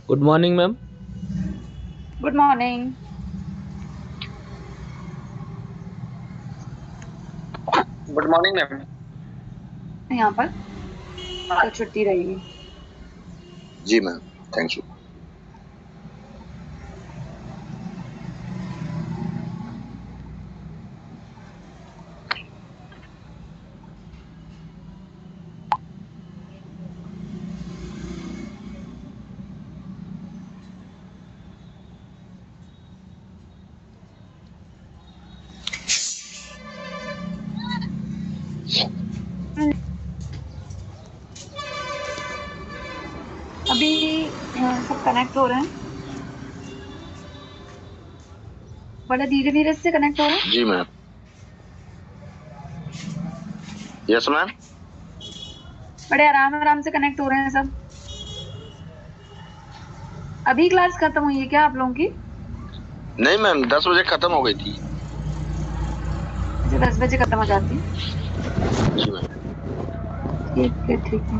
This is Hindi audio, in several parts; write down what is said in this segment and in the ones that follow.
Good morning ma'am. Good morning. Good morning ma'am. यहाँ पर तो छुट्टी रहेगी। जी मैम, थैंक यू। अभी सब कनेक्ट हो रहे हैं, बड़ा धीरे धीरे से कनेक्ट हो रहे हैं। जी मैम। Yes ma'am. बड़े आराम आराम से कनेक्ट हो रहे हैं सब। अभी क्लास खत्म हुई है क्या आप लोगों की? नहीं मैम, 10 बजे खत्म हो गई थी। अच्छा, 10 बजे खत्म हो जाती है। जी मैम। ठीक है ठीक है।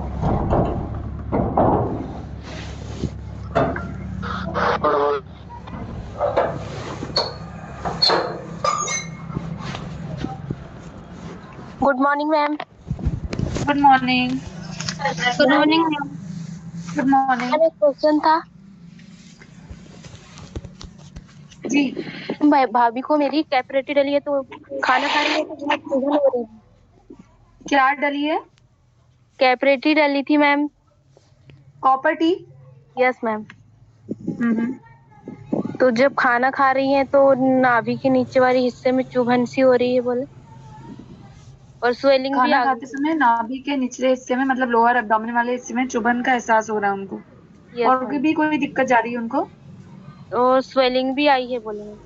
Good morning ma'am. Good morning. Good morning ma'am. Good morning एक क्वेश्चन था जी। भाभी को मेरी कैपरेटी डली है तो खाना खा रही है तो बहुत सूजन हो रही है। क्या डली है? कैपरेटी डली थी ma'am. Copper T. Yes ma'am. हम्म। तो जब खाना खा रही है तो नाभि के नीचे वाले हिस्से में चुभन सी हो रही है बोले, और स्वेलिंग भी खाना आ खाते गई। समय नाभि के निचले हिस्से में मतलब लोअर एब्डोमेन वाले हिस्से में चुभन का एहसास हो रहा है उनको। यस और मैम। भी कोई दिक्कत जा रही है उनको? और स्वेलिंग भी आई है बोले मैम,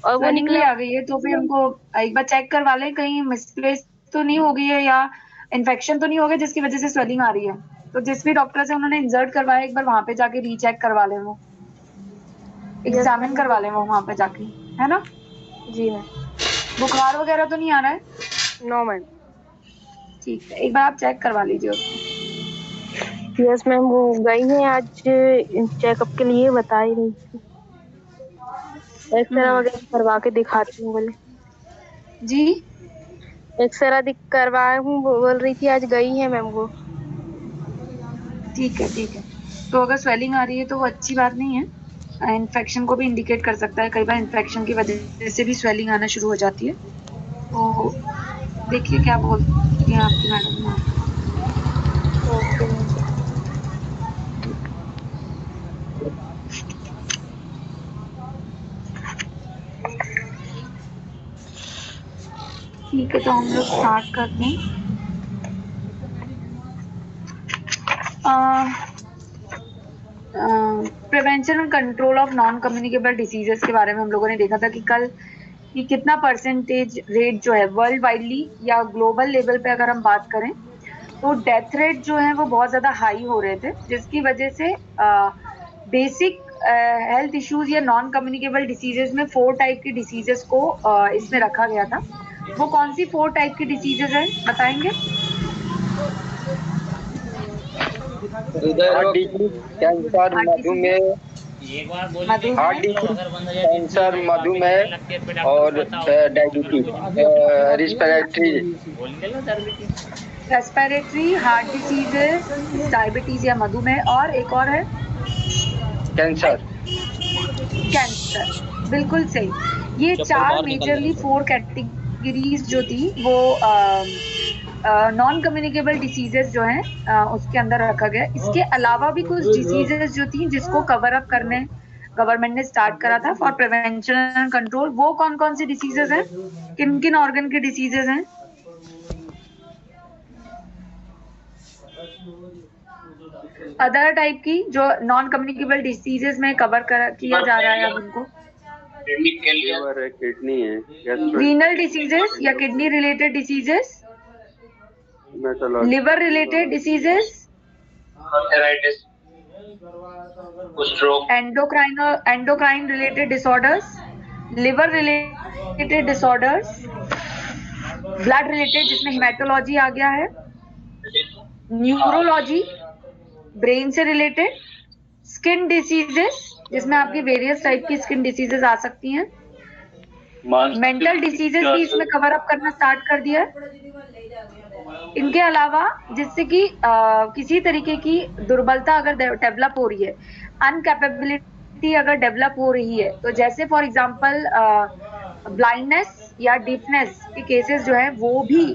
और वो स्वेलिंग भी निकला। आ गई है तो फिर उनको एक बार चेक करवा लें, कहीं मिसप्लेस तो नहीं हो गई है या इन्फेक्शन तो नहीं हो गया जिसकी वजह से स्वेलिंग आ रही है। तो जिस भी डॉक्टर से उन्होंने इंसर्ट करवाया एक बार वहां पे जाके रीचेक करवा लें, वो यस एग्जामिन मैम। करवा लें वो वहां पे जाके, है ना। जी मैम। बुखार वगैरह तो नहीं आ रहा है? No ma'am. ठीक है, एक बार आप चेक करवा लीजिए उसको। यस मैम, वो गई है आज चेकअप के लिए, बता ही रही थी। एक्सरे वगैरह करवा के दिखाती हूँ बोले। जी। एक्सरा दिख करवाया हूँ, बोल रही थी आज गई है मैम वो। ठीक है ठीक है। तो अगर स्वेलिंग आ रही है तो वो अच्छी बात नहीं है, इन्फेक्शन को भी इंडिकेट कर सकता है। कई बार इन्फेक्शन की वजह से भी स्वेलिंग आना शुरू हो जाती है। तो देखिए क्या बोलती हैं आपकी मैडम। Okay ma'am. ठीक है, तो हम लोग स्टार्ट करते हैं। Prevention and control of non communicable diseases के बारे में हम लोगों ने देखा था कि कल कि कितना परसेंटेज रेट जो है वर्ल्ड वाइडली या ग्लोबल लेवल पे अगर हम बात करें तो डेथ रेट जो है वो बहुत ज्यादा हाई हो रहे थे, जिसकी वजह से बेसिक हेल्थ इश्यूज या नॉन कम्युनिकेबल डिसीजेस में 4 टाइप की डिसीजेस को इसमें रखा गया था। वो कौन सी 4 टाइप की डिसीजेस हैं बताएंगे? Heart disease, cancer, heart diseases, मधुमेह, हार्ट मधुमेह, डिजीज, कैंसर, मधुमेह और diabetes, respiratory. Respiratory, heart diseases, diabetes या मधुमेह, और एक और है कैंसर। कैंसर। बिल्कुल सही। ये 4 मेजरली 4 कैटेगरीज जो थी वो नॉन कम्युनिकेबल डिसीजेस जो हैं उसके अंदर रखा गया। इसके अलावा भी कुछ डिसीजेस जो थी जिसको कवर अप करने गवर्नमेंट ने स्टार्ट करा था फॉर प्रिवेंशन एंड कंट्रोल। वो कौन कौन सी डिसीजेस हैं, किन किन ऑर्गन की डिसीजेस हैं? अदर टाइप की जो नॉन कम्युनिकेबल डिसीजेस में कवर किया जा रहा है अब उनको। लीवर है, किडनी है, रीनल डिसीजेस या kidney related diseases, liver related diseases, endocrine related disorders, liver related disorders, blood related जिसमें हिमेटोलॉजी आ गया है, न्यूरोलॉजी ब्रेन से रिलेटेड, स्किन डिसीजेस, जिसमें आपकी वेरियस टाइप की स्किन डिसीजेस आ सकती हैं। मेंटल डिसीजेस भी इसमें कवर अप करना स्टार्ट कर दिया है। इनके अलावा जिससे कि किसी तरीके की दुर्बलता अगर डेवलप हो रही है, अनकैपेबिलिटी अगर डेवलप हो रही है, तो जैसे फॉर एग्जांपल ब्लाइंडनेस या डीफनेस के केसेस जो है वो भी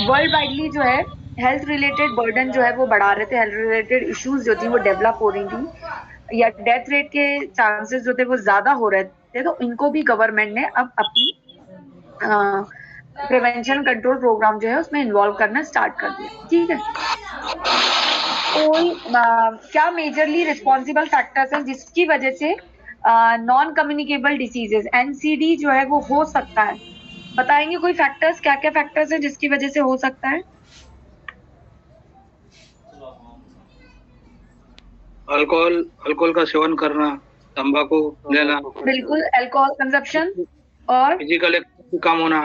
वर्ल्ड वाइडली जो है हेल्थ रिलेटेड बर्डन जो है वो बढ़ा रहे थे, हेल्थ रिलेटेड इश्यूज जो थी वो डेवलप हो रही थी या डेथ रेट के चांसेस जो थे वो ज्यादा हो रहे थे, तो इनको भी गवर्नमेंट ने अब अपनी प्रिवेंशन कंट्रोल प्रोग्राम जो है उसमें इन्वॉल्व करना स्टार्ट कर दिया। ठीक है, क्या मेजरली रिस्पॉन्सिबल फैक्टर्स हैं जिसकी वजह से नॉन कम्युनिकेबल डिसीजेस एनसीडी जो है वो हो सकता है? बताएंगे कोई फैक्टर्स, क्या क्या फैक्टर्स हैं जिसकी वजह से हो सकता है? अल्कोहल का सेवन करना, तंबाकू लेना, बिल्कुल, अल्कोहल कंजप्शन, और फिजिकल एक्टिविटी कम होना,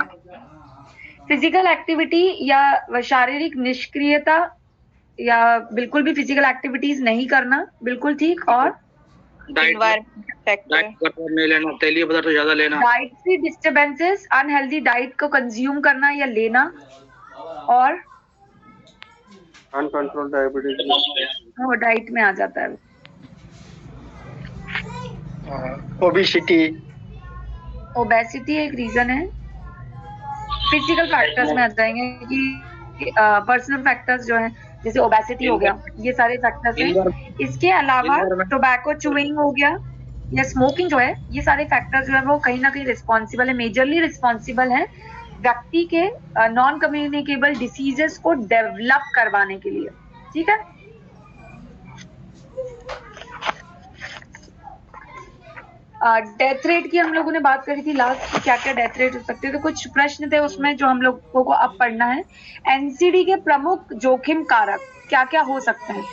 फिजिकल एक्टिविटी या शारीरिक निष्क्रियता या बिल्कुल भी फिजिकल एक्टिविटीज नहीं करना, बिल्कुल ठीक। और डाइट नहीं लेना, तेलीय पदार्थ ज्यादा लेना, डाइटरी डिस्टर्बेंसेस, अनहेल्दी डाइट को कंज्यूम करना या लेना, और अनकंट्रोल डायबिटीज वो डाइट में आ जाता है। ओबेसिटी एक रीजन है। फिजिकल फैक्टर्स में आ जाएंगे कि पर्सनल फैक्टर्स जो है जैसे ओबेसिटी हो गया, ये सारे फैक्टर्स हैं। इसके अलावा टोबैको चुइंग हो गया या स्मोकिंग जो है, ये सारे फैक्टर्स जो है वो कहीं ना कहीं रिस्पॉन्सिबल है, मेजरली रिस्पॉन्सिबल है व्यक्ति के नॉन कम्युनिकेबल डिसीजेस को डेवलप करवाने के लिए। ठीक है, डेथ रेट की हम लोगों ने बात करी थी लास्ट, क्या क्या डेथ रेट हो सकते हैं, तो कुछ प्रश्न थे उसमें जो हम लोगों को अब पढ़ना है। एनसीडी के प्रमुख जोखिम कारक क्या क्या हो सकते हैं?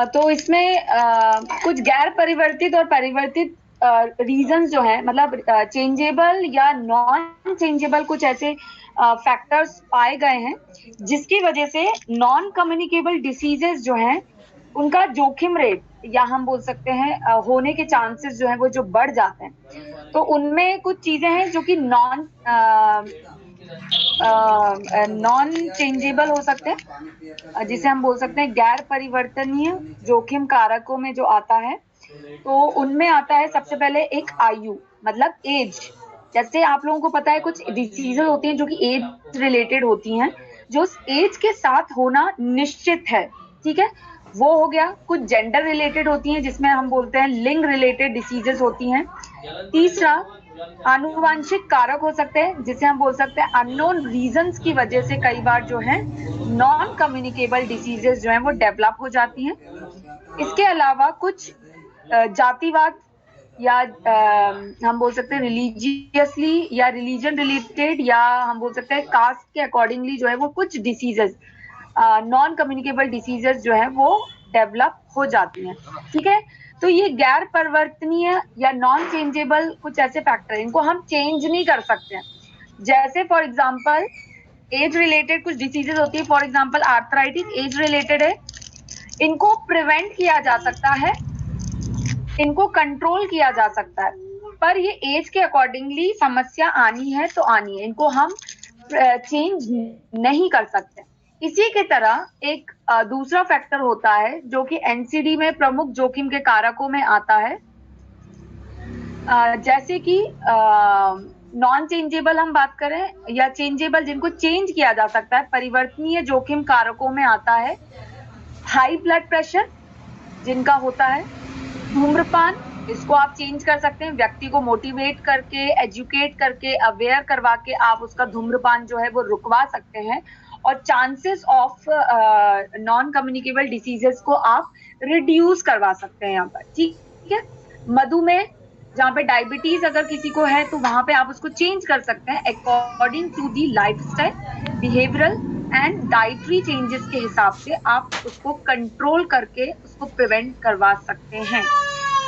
तो इसमें कुछ गैर परिवर्तित और परिवर्तित रीजंस जो है, मतलब चेंजेबल या नॉन चेंजेबल कुछ ऐसे फैक्टर्स पाए गए हैं जिसकी वजह से नॉन कम्युनिकेबल डिसीजेस जो हैं उनका जोखिम रेट या हम बोल सकते हैं होने के चांसेस जो है वो जो बढ़ जाते हैं। तो उनमें कुछ चीजें हैं जो कि नॉन चेंजेबल हो सकते हैं, जिसे हम बोल सकते हैं गैर परिवर्तनीय जोखिम कारकों में जो आता है। तो उनमें आता है सबसे पहले एक आयु, मतलब एज। जैसे आप लोगों को पता है कुछ डिसीजेज होती हैं जो कि एज रिलेटेड होती हैं, जो एज के साथ होना निश्चित है। ठीक है, वो हो गया। कुछ जेंडर रिलेटेड होती हैं जिसमें हम बोलते हैं लिंग रिलेटेड डिसीजेस होती हैं। तीसरा, आनुवांशिक कारक हो सकते हैं जिसे हम बोल सकते हैं अननोन रीजंस की वजह से कई बार जो है नॉन कम्युनिकेबल डिसीजेस जो है वो डेवलप हो जाती हैं। इसके अलावा कुछ जातिवाद या हम बोल सकते हैं रिलीजियसली या रिलीजन रिलेटेड या हम बोल सकते हैं कास्ट के अकॉर्डिंगली जो है वो कुछ डिसीजेस नॉन कम्युनिकेबल डिसीजेस जो है वो डेवलप हो जाती हैं। ठीक है, तो ये गैर परिवर्तनीय या नॉन चेंजेबल कुछ ऐसे फैक्टर हैं, इनको हम चेंज नहीं कर सकते हैं। जैसे फॉर एग्जांपल एज रिलेटेड कुछ डिसीजेस होती है, for example arthritis age related है, इनको प्रिवेंट किया जा सकता है, इनको कंट्रोल किया जा सकता है, पर ये एज के अकॉर्डिंगली समस्या आनी है तो आनी है, इनको हम चेंज नहीं कर सकते। इसी की तरह एक दूसरा फैक्टर होता है जो कि एनसीडी में प्रमुख जोखिम के कारकों में आता है, जैसे कि नॉन चेंजेबल हम बात करें या चेंजेबल जिनको चेंज किया जा सकता है, परिवर्तनीय जोखिम कारकों में आता है हाई ब्लड प्रेशर जिनका होता है, धूम्रपान, इसको आप चेंज कर सकते हैं, व्यक्ति को मोटिवेट करके, एजुकेट करके, अवेयर करवा के आप उसका धूम्रपान जो है वो रुकवा सकते हैं और chances of non communicable diseases को आप रिड्यूस करवा सकते हैं यहाँ पर, ठीक है। मधुमेह, जहाँ पे डायबिटीज अगर किसी को है तो वहां पे आप उसको चेंज कर सकते हैं according to the lifestyle, behavioural and dietary changes के हिसाब से आप उसको कंट्रोल करके उसको प्रिवेंट करवा सकते हैं,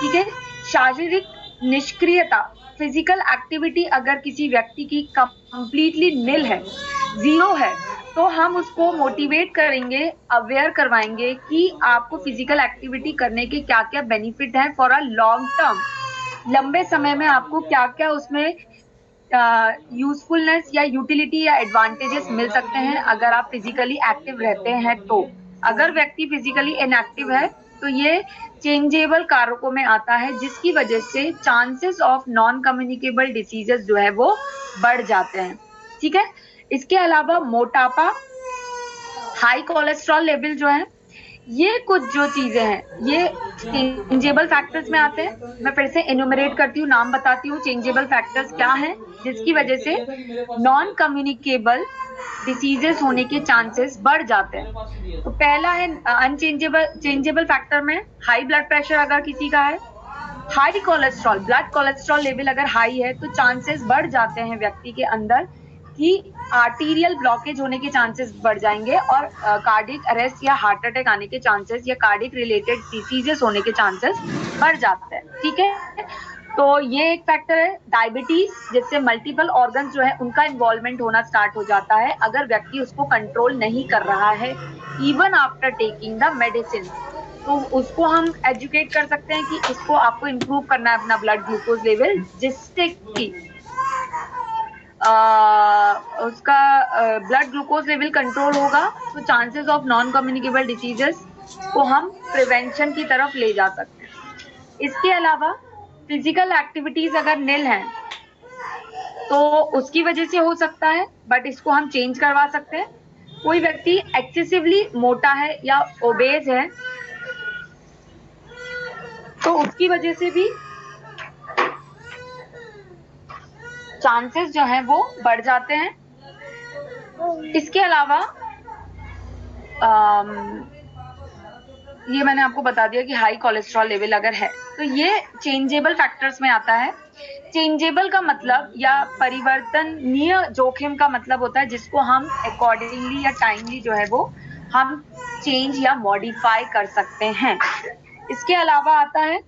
ठीक है। शारीरिक निष्क्रियता, फिजिकल एक्टिविटी अगर किसी व्यक्ति की कंप्लीटली निल है, जीरो है, तो हम उसको मोटिवेट करेंगे, अवेयर करवाएंगे कि आपको फिजिकल एक्टिविटी करने के क्या क्या बेनिफिट हैं फॉर अ लॉन्ग टर्म, लंबे समय में आपको क्या क्या उसमें यूजफुलनेस या यूटिलिटी या एडवांटेजेस मिल सकते हैं अगर आप फिजिकली एक्टिव रहते हैं। तो अगर व्यक्ति फिजिकली इनएक्टिव है तो ये चेंजेबल कारकों में आता है, जिसकी वजह से chances of non communicable diseases जो है वो बढ़ जाते हैं, ठीक है। इसके अलावा मोटापा, हाई कोलेस्ट्रॉल लेवल जो है, ये कुछ जो चीजें हैं ये चेंजेबल फैक्टर्स में आते हैं। मैं फिर से एन्यूमरेट करती हूँ, नाम बताती हूँ चेंजेबल फैक्टर्स क्या हैं जिसकी वजह से नॉन कम्युनिकेबल डिसीजेस होने के चांसेस बढ़ जाते हैं। तो पहला है अनचेंजेबल, चेंजेबल फैक्टर में हाई ब्लड प्रेशर अगर किसी का है, high cholesterol, blood cholesterol level अगर हाई है तो चांसेस बढ़ जाते हैं व्यक्ति के अंदर कि आर्टीरियल ब्लॉकेज होने के चांसेस बढ़ जाएंगे और कार्डियक अरेस्ट या हार्ट अटैक आने के चांसेस या कार्डियक रिलेटेड डिसीजेस होने के चांसेस बढ़ जाते हैं, ठीक है। तो ये एक फैक्टर है। डायबिटीज, जिससे मल्टीपल ऑर्गन्स जो है उनका इन्वॉल्वमेंट होना स्टार्ट हो जाता है अगर व्यक्ति उसको कंट्रोल नहीं कर रहा है even after taking the medicine, तो उसको हम एजुकेट कर सकते हैं कि इसको आपको इम्प्रूव करना है अपना ब्लड ग्लूकोज लेवल, जिससे कि उसका ब्लड ग्लूकोज लेवल कंट्रोल होगा तो chances of non communicable diseases को हम प्रिवेंशन की तरफ ले जा सकते हैं। इसके अलावा फिजिकल एक्टिविटीज अगर निल हैं तो उसकी वजह से हो सकता है, बट इसको हम चेंज करवा सकते हैं। कोई व्यक्ति एक्सेसिवली मोटा है या ओबेज है तो उसकी वजह से भी चांसेस जो हैं वो बढ़ जाते हैं। इसके अलावा ये मैंने आपको बता दिया कि हाई कोलेस्ट्रॉल लेवल अगर है तो ये चेंजेबल फैक्टर्स में आता है। चेंजेबल का मतलब या परिवर्तनीय जोखिम का मतलब होता है जिसको हम अकॉर्डिंगली या टाइमली जो है वो हम चेंज या मॉडिफाई कर सकते हैं। इसके अलावा आता है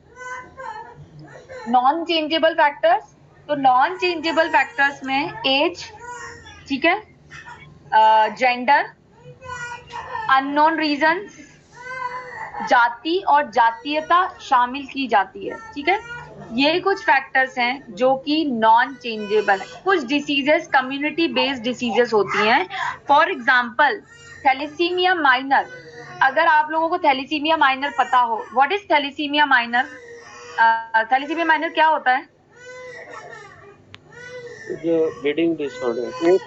नॉन चेंजेबल फैक्टर्स। तो नॉन चेंजेबल फैक्टर्स में एज, ठीक है, जेंडर, अननोन रीजंस, जाति और जातीयता शामिल की जाती है, ठीक है। ये कुछ फैक्टर्स हैं जो कि नॉन चेंजेबल है। कुछ डिसीजेस कम्युनिटी बेस्ड डिसीजेस होती हैं, फॉर एग्जांपल थैलेसीमिया माइनर। अगर आप लोगों को थैलेसीमिया माइनर पता हो, what is thalassaemia minor? Thalassaemia minor क्या होता है? जो ब्लीडिंग डिसऑर्डर,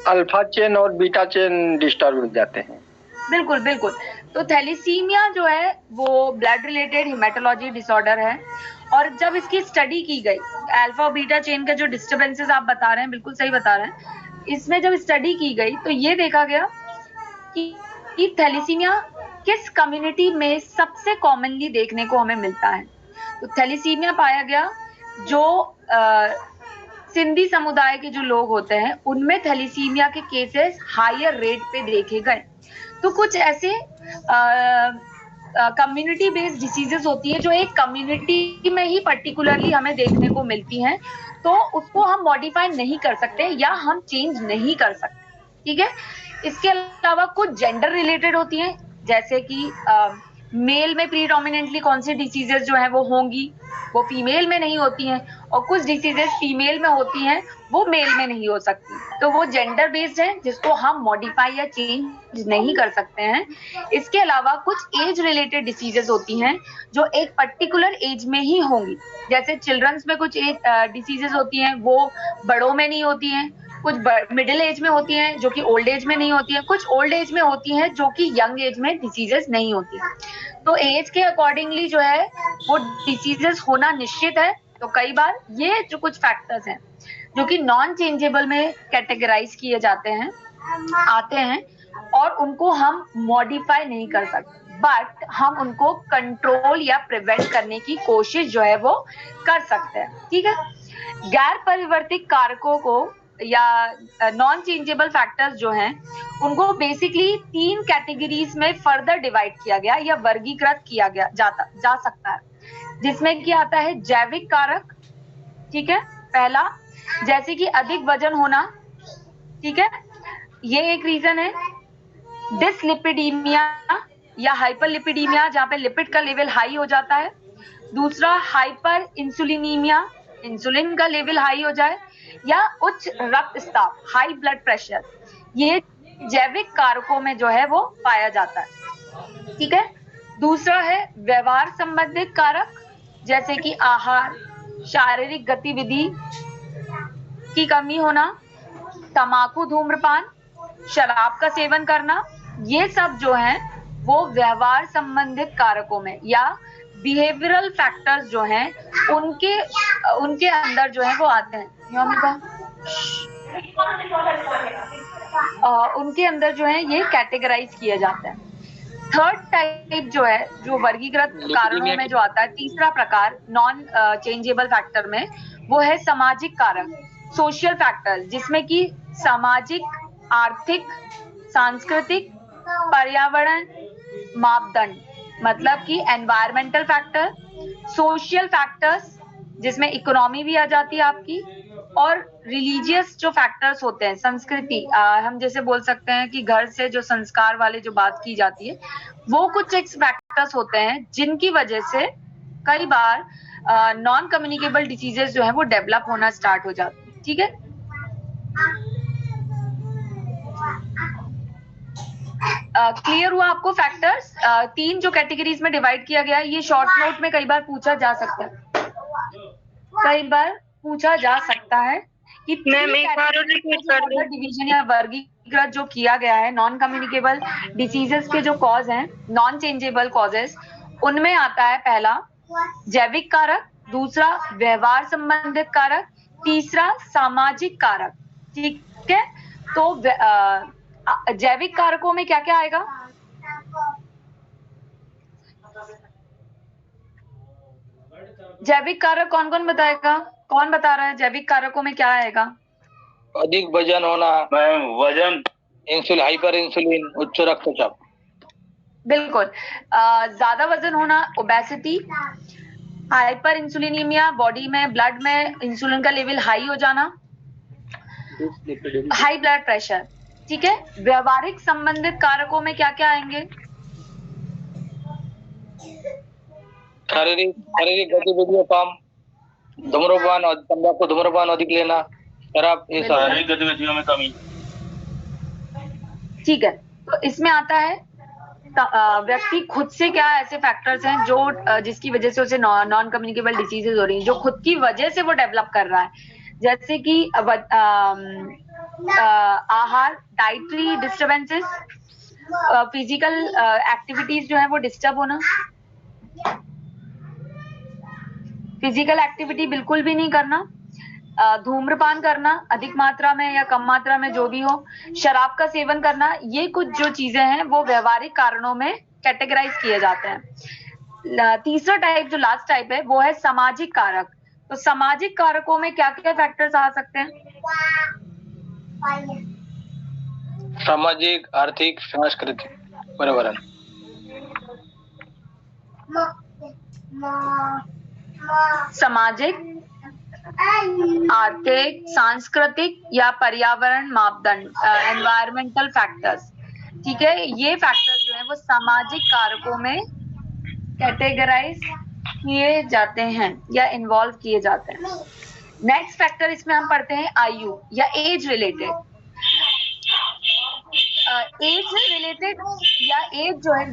अल्फा चेन और बीटा चेन डिस्टर्ब हो जाते हैं। बिल्कुल बिल्कुल। तो थैलेसीमिया जो है वो ब्लड रिलेटेड हेमेटोलॉजी डिसऑर्डर है और जब इसकी स्टडी की गई, अल्फा और बीटा चेन का जो डिस्टर्बेंसेस आप बता रहे हैं बिल्कुल सही बता रहे हैं, इसमें जब स्टडी की गई तो ये देखा गया कि थैलेसीमिया किस कम्युनिटी में सबसे कॉमनली देखने को हमें मिलता है। तो थैलेसीमिया पाया गया जो सिंधी समुदाय के जो लोग होते हैं उनमें थैलेसीमिया के केसेस हायर रेट पे देखे गए। तो कुछ ऐसे कम्युनिटी बेस्ड डिसीजेस होती है जो एक कम्युनिटी में ही पर्टिकुलरली हमें देखने को मिलती हैं, तो उसको हम मॉडिफाई नहीं कर सकते या हम चेंज नहीं कर सकते, ठीक है। इसके अलावा कुछ जेंडर रिलेटेड होती हैं, जैसे कि मेल में प्रीडोमिनेंटली कौन सी डिसीजेस जो है वो होंगी, वो फीमेल में नहीं होती हैं, और कुछ डिसीजेस फीमेल में होती हैं वो मेल में नहीं हो सकती। तो वो जेंडर बेस्ड है जिसको हम मॉडिफाई या चेंज नहीं कर सकते हैं। इसके अलावा कुछ एज रिलेटेड डिसीजेस होती हैं जो एक पर्टिकुलर एज में ही होंगी। जैसे चिल्ड्रंस में कुछ डिसीजेस होती हैं वो बड़ों में नहीं होती हैं, कुछ मिडिल एज में होती हैं जो कि ओल्ड एज में नहीं होती हैं, कुछ ओल्ड एज में होती हैं जो कि यंग एज में डिसीजेस नहीं होती। तो एज के अकॉर्डिंगली जो है वो डिसीजेस होना निश्चित है। तो कई बार ये जो कुछ फैक्टर्स हैं जो कि नॉन चेंजेबल में कैटेगराइज किए जाते हैं, आते हैं, और उनको हम मॉडिफाई नहीं कर सकते, बट हम उनको कंट्रोल या प्रिवेंट करने की कोशिश जो है वो कर सकते हैं। ठीक है। गैर परिवर्तित कारकों को या नॉन चेंजेबल फैक्टर्स जो हैं उनको बेसिकली 3 कैटेगरीज में फर्दर डिवाइड किया गया या वर्गीकृत किया गया जा सकता है, जिसमें कि आता है जैविक कारक। ठीक है, पहला, जैसे कि अधिक वजन होना। ठीक है, ये एक रीजन है। डिसलिपिडीमिया या हाइपरलिपिडीमिया, जहां पे लिपिड का लेवल हाई हो जाता है। दूसरा, हाइपर इंसुलिनीमिया, इंसुलिन का लेवल हाई हो जाए, या उच्च रक्तचाप, हाई ब्लड प्रेशर। ये जैविक कारकों में जो है वो पाया जाता है। ठीक है। दूसरा है व्यवहार संबंधित कारक, जैसे कि आहार, शारीरिक गतिविधि की कमी होना, तंबाकू, धूम्रपान, शराब का सेवन करना। ये सब जो है वो व्यवहार संबंधित कारकों में या बिहेवियरल फैक्टर्स जो हैं उनके अंदर जो है वो आते हैं। उनके अंदर जो है ये कैटेगराइज किया जाता है। थर्ड टाइप जो है, जो वर्गीकृत कारणों में जो आता है, तीसरा प्रकार नॉन चेंजेबल फैक्टर में, वो है सामाजिक कारक, सोशल फैक्टर, जिसमें कि सामाजिक, आर्थिक, सांस्कृतिक, पर्यावरण मापदंड, मतलब कि एनवायरमेंटल फैक्टर, सोशल फैक्टर्स जिसमें इकोनॉमी भी आ जाती है आपकी, और रिलीजियस जो फैक्टर्स होते हैं, संस्कृति, हम जैसे बोल सकते हैं कि घर से जो संस्कार वाले जो बात की जाती है, वो कुछ एक फैक्टर्स होते हैं जिनकी वजह से कई बार नॉन कम्युनिकेबल डिसीजेस जो है वो डेवलप होना स्टार्ट हो जाती है। ठीक है। क्लियर हुआ आपको फैक्टर्स? 3 जो कैटेगरीज में डिवाइड किया गया है, ये शॉर्ट नोट में कई बार पूछा जा सकता है, कि डिवीजन या वर्गीकृत जो किया गया है नॉन कम्युनिकेबल डिसीजेस के जो कॉज हैं, नॉन चेंजेबल कॉजेस, उनमें आता है पहला जैविक कारक, दूसरा व्यवहार संबंधित कारक, तीसरा सामाजिक कारक। ठीक है। तो जैविक कारकों में क्या क्या आएगा? जैविक कारक कौन कौन बताएगा? कौन बता रहा है जैविक कारकों में क्या आएगा? अधिक वजन होना, वजन, इंसुलिन, हाइपर इंसुलिन, उच्च रक्तचाप। बिल्कुल। ज्यादा वजन होना, ओबेसिटी, हाइपर इंसुलिनीमिया, बॉडी में, ब्लड में इंसुलिन का लेवल हाई हो जाना, हाई ब्लड प्रेशर। ठीक है। व्यवहारिक संबंधित कारकों में क्या क्या आएंगे? शारीरिक गतिविधियों कम, धूम्रपान और तंबाकू, धूम्रपान अधिक लेना, शराब, ये शारीरिक गतिविधियों में कमी। ठीक है। तो इसमें आता है व्यक्ति खुद से क्या ऐसे फैक्टर्स हैं जो जिसकी वजह से उसे नॉन कम्युनिकेबल डिसीजेज हो रही हैं, जो खुद की वजह से वो डेवलप कर रहा है, जैसे कि आहार, डाइटरी डिस्टर्बेंसेस, फिजिकल एक्टिविटीज जो है वो डिस्टर्ब होना, फिजिकल एक्टिविटी बिल्कुल भी नहीं करना, धूम्रपान करना अधिक मात्रा में या कम मात्रा में जो भी हो, शराब का सेवन करना, ये कुछ जो चीजें हैं वो व्यवहारिक कारणों में कैटेगराइज किए जाते हैं। तीसरा टाइप, जो लास्ट टाइप है, वो है सामाजिक कारक। तो सामाजिक कारकों में क्या क्या फैक्टर्स आ सकते हैं? सामाजिक, आर्थिक, सांस्कृतिक, पर्यावरण। सामाजिक, आर्थिक, सांस्कृतिक या पर्यावरण मापदंड, एनवायरमेंटल फैक्टर्स। ठीक है। ये फैक्टर्स जो है वो सामाजिक कारकों में कैटेगराइज किए जाते हैं या इन्वॉल्व किए जाते हैं। नेक्स्ट फैक्टर इसमें हम पढ़ते हैं आयु या एज रिलेटेड। एज से रिलेटेड या एज जो है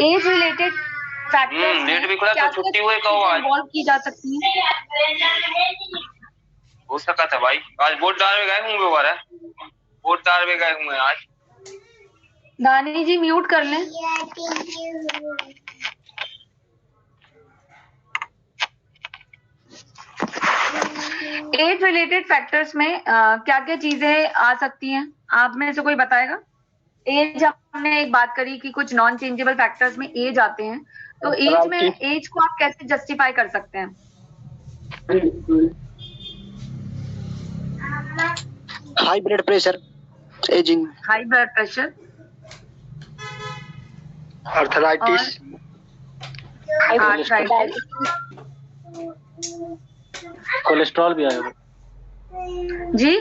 एज रिलेटेड फैक्टर्स नेट भी खुला तो छुट्टी हुई कहो आज इन्वॉल्व की जा सकती है। हो सका था भाई, आज वोट डालने गए होंगे, दोबारा वोट डालने गए होंगे आज। दानी जी म्यूट कर लें। एज रिलेटेड फैक्टर्स में क्या क्या चीजें आ सकती हैं, आप में से कोई बताएगा? एज हमने एक बात करी कि कुछ नॉन चेंजेबल फैक्टर्स में एज आते हैं, तो एज में एज को आप कैसे जस्टिफाई कर सकते हैं? High blood pressure, ageing, high blood pressure, arthritis, cholesterol भी आएगा जी,